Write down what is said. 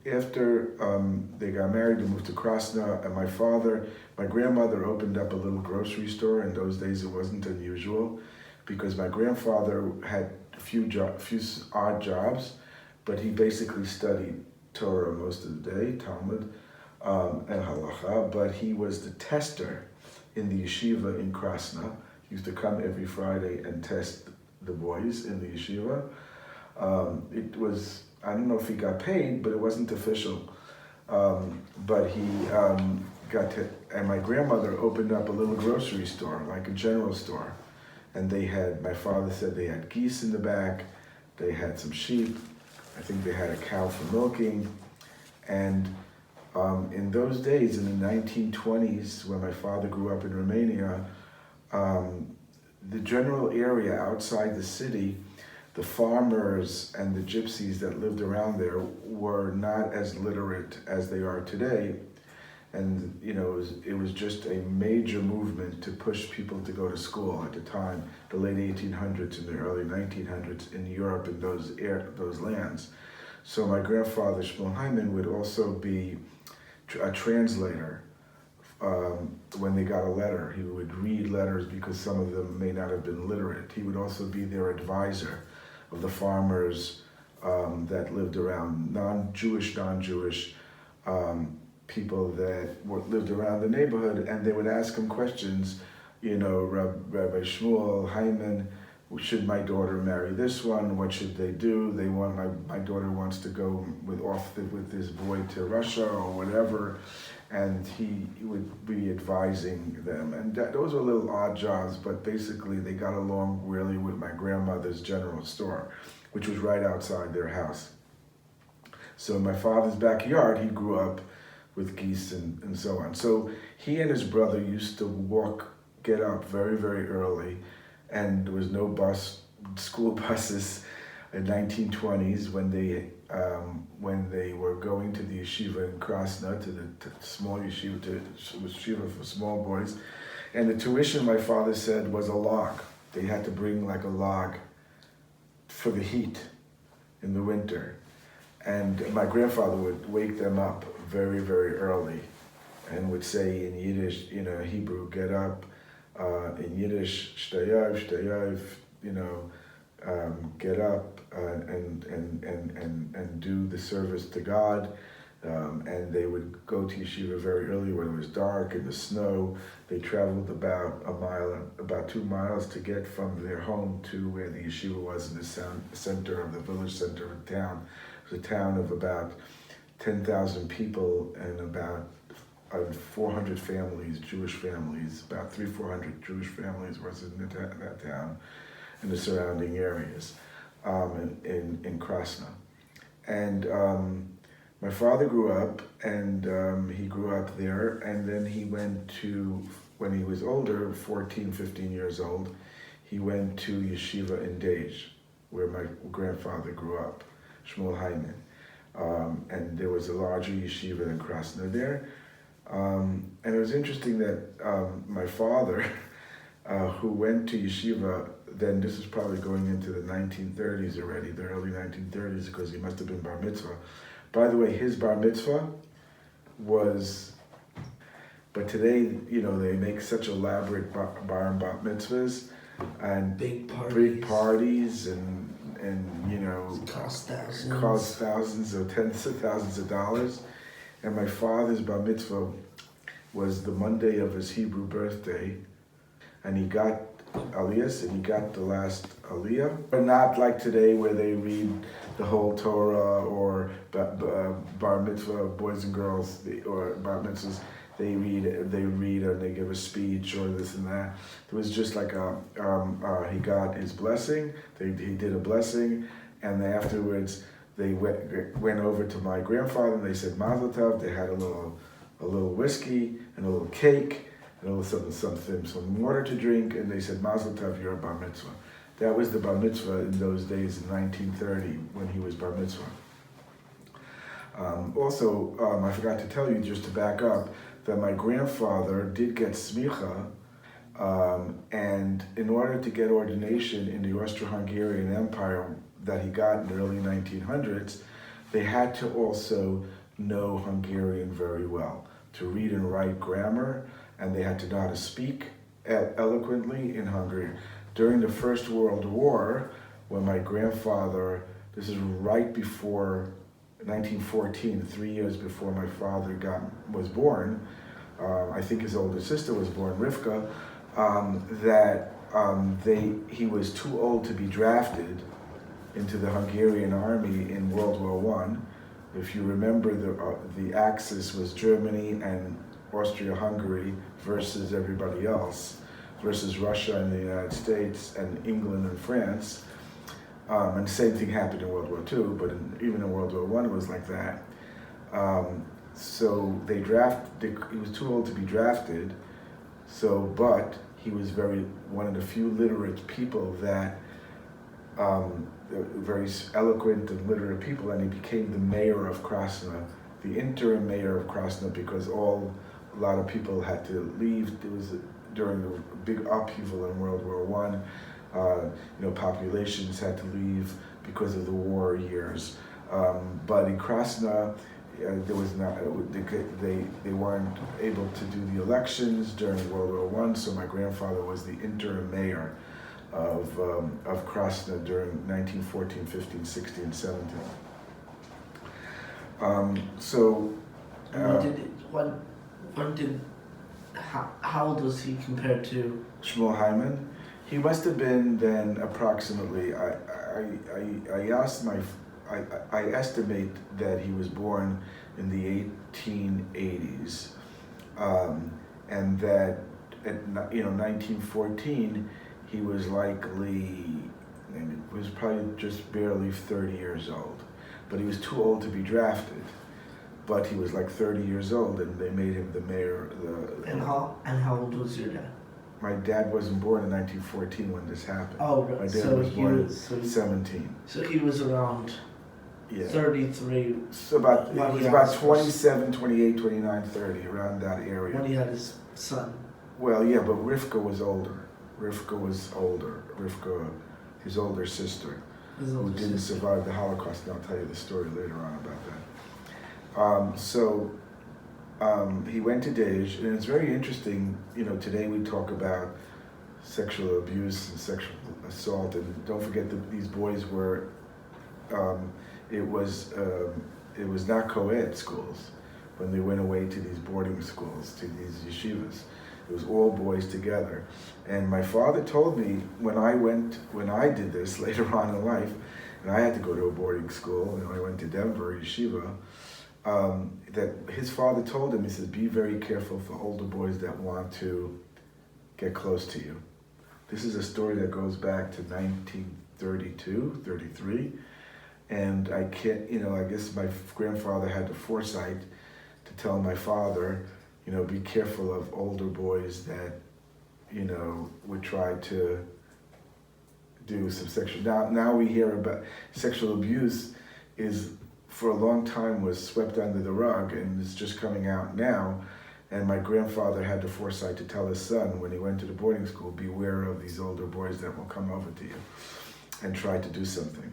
after they got married, they moved to Krasna, and my grandmother opened up a little grocery store. In those days, it wasn't unusual because my grandfather had few odd jobs, but he basically studied Torah most of the day, Talmud, and Halacha, but he was the tester in the yeshiva in Krasna. He used to come every Friday and test the boys in the yeshiva. It was, I don't know if he got paid, but it wasn't official. But he got to, and my grandmother opened up a little grocery store, like a general store. And they had, my father said they had geese in the back, they had some sheep, I think they had a cow for milking. And in those days, in the 1920s, when my father grew up in Romania, the general area outside the city, the farmers and the gypsies that lived around there were not as literate as they are today. And it was just a major movement to push people to go to school at the time, the late 1800s and the early 1900s in Europe and those lands. So my grandfather Shmuel Hyman would also be a translator. When they got a letter, he would read letters because some of them may not have been literate. He would also be their advisor of the farmers that lived around, non-Jewish people that lived around the neighborhood, and they would ask him questions. Rabbi Shmuel Hyman, should my daughter marry this one? What should they do? My daughter wants to go with this boy to Russia or whatever, and he would be advising them. And those were little odd jobs, but basically they got along really with my grandmother's general store, which was right outside their house. So in my father's backyard, he grew up with geese and so on. So he and his brother used to get up very, very early, and there was no school buses in 1920s when they were going to the yeshiva in Krasna, to the small yeshiva, yeshiva for small boys. And the tuition, my father said, was a log. They had to bring like a log for the heat in the winter. And my grandfather would wake them up very, very early and would say in Yiddish, Hebrew, get up, in Yiddish, shtayov, get up and do the service to God. And they would go to yeshiva very early when it was dark in the snow. They traveled about 2 miles to get from their home to where the yeshiva was in the center of the village center of the town. It was a town of about 10,000 people and about 400 families, Jewish families, about 400 Jewish families was in that town and the surrounding areas in Krasna. And my father grew up, and he grew up there, and then he went to, when he was older, 14, 15 years old, he went to yeshiva in Dej, where my grandfather grew up, Shmuel Hyman. And there was a larger yeshiva in Krasna there. And it was interesting that my father, who went to yeshiva, then this is probably going into the 1930s already, the early 1930s, because he must have been bar mitzvah. By the way, his bar mitzvah was, but today, they make such elaborate bar and bat mitzvahs, and big parties and cost thousands or tens of thousands of dollars. And my father's bar mitzvah was the Monday of his Hebrew birthday, and he got aliyahs, and he got the last aliyah, but not like today where they read the whole Torah or bar mitzvah, boys and girls, or bar mitzvahs. They read and they give a speech or this and that. It was just like he got his blessing. He did a blessing, and then afterwards they went over to my grandfather and they said Mazel Tov. They had a little whiskey and a little cake and a little some water to drink, and they said Mazel Tov, you're a bar mitzvah. That was the bar mitzvah in those days in 1930 when he was bar mitzvah. Also, I forgot to tell you, just to back up, that my grandfather did get smicha, and in order to get ordination in the Austro-Hungarian Empire that he got in the early 1900s, they had to also know Hungarian very well, to read and write grammar, and they had to know how to speak eloquently in Hungary. During the First World War, when my grandfather, this is right before 1914, 3 years before my father was born, I think his older sister was born, Rivka, he was too old to be drafted into the Hungarian army in World War One. If you remember, the axis was Germany and Austria-Hungary versus everybody else, versus Russia and the United States and England and France. And the same thing happened in World War II, but even in World War I it was like that. So he was too old to be drafted, but he was one of the few literate people that, very eloquent and literate people, and he became the mayor of Krasna, the interim mayor of Krasna, because a lot of people had to leave. It was during the big upheaval in World War One. Populations had to leave because of the war years. But in Krasna, there was not. They weren't able to do the elections during World War One. So my grandfather was the interim mayor of Krasna during 1914, 15, 16, 17. How old was he compared to Shmuel Hyman? He must have been then approximately. I estimate that he was born in the 1880s, and that at 1914 he was probably just barely 30 years old, but he was too old to be drafted. But he was like 30 years old, and they made him the mayor. And how old was your dad? My dad wasn't born in 1914 when this happened. Oh, right. My dad was born in 17. So he was around 33. So it was about 27, 28, 29, 30, around that area. When he had his son. Well, yeah, but Rivka was older. His older sister, who didn't survive the Holocaust. And I'll tell you the story later on about that. He went to Dej, and it's very interesting. Today we talk about sexual abuse and sexual assault, and don't forget that these boys were. It was not co-ed schools when they went away to these boarding schools, to these yeshivas. It was all boys together. And my father told me when I did this later on in life, and I had to go to a boarding school, I went to Denver, yeshiva, that his father told him, he says, be very careful for older boys that want to get close to you. This is a story that goes back to 1932, 33. And I guess my grandfather had the foresight to tell my father, be careful of older boys that, would try to do some sexual. Now we hear about sexual abuse for a long time was swept under the rug and is just coming out now. And my grandfather had the foresight to tell his son when he went to the boarding school, beware of these older boys that will come over to you and try to do something.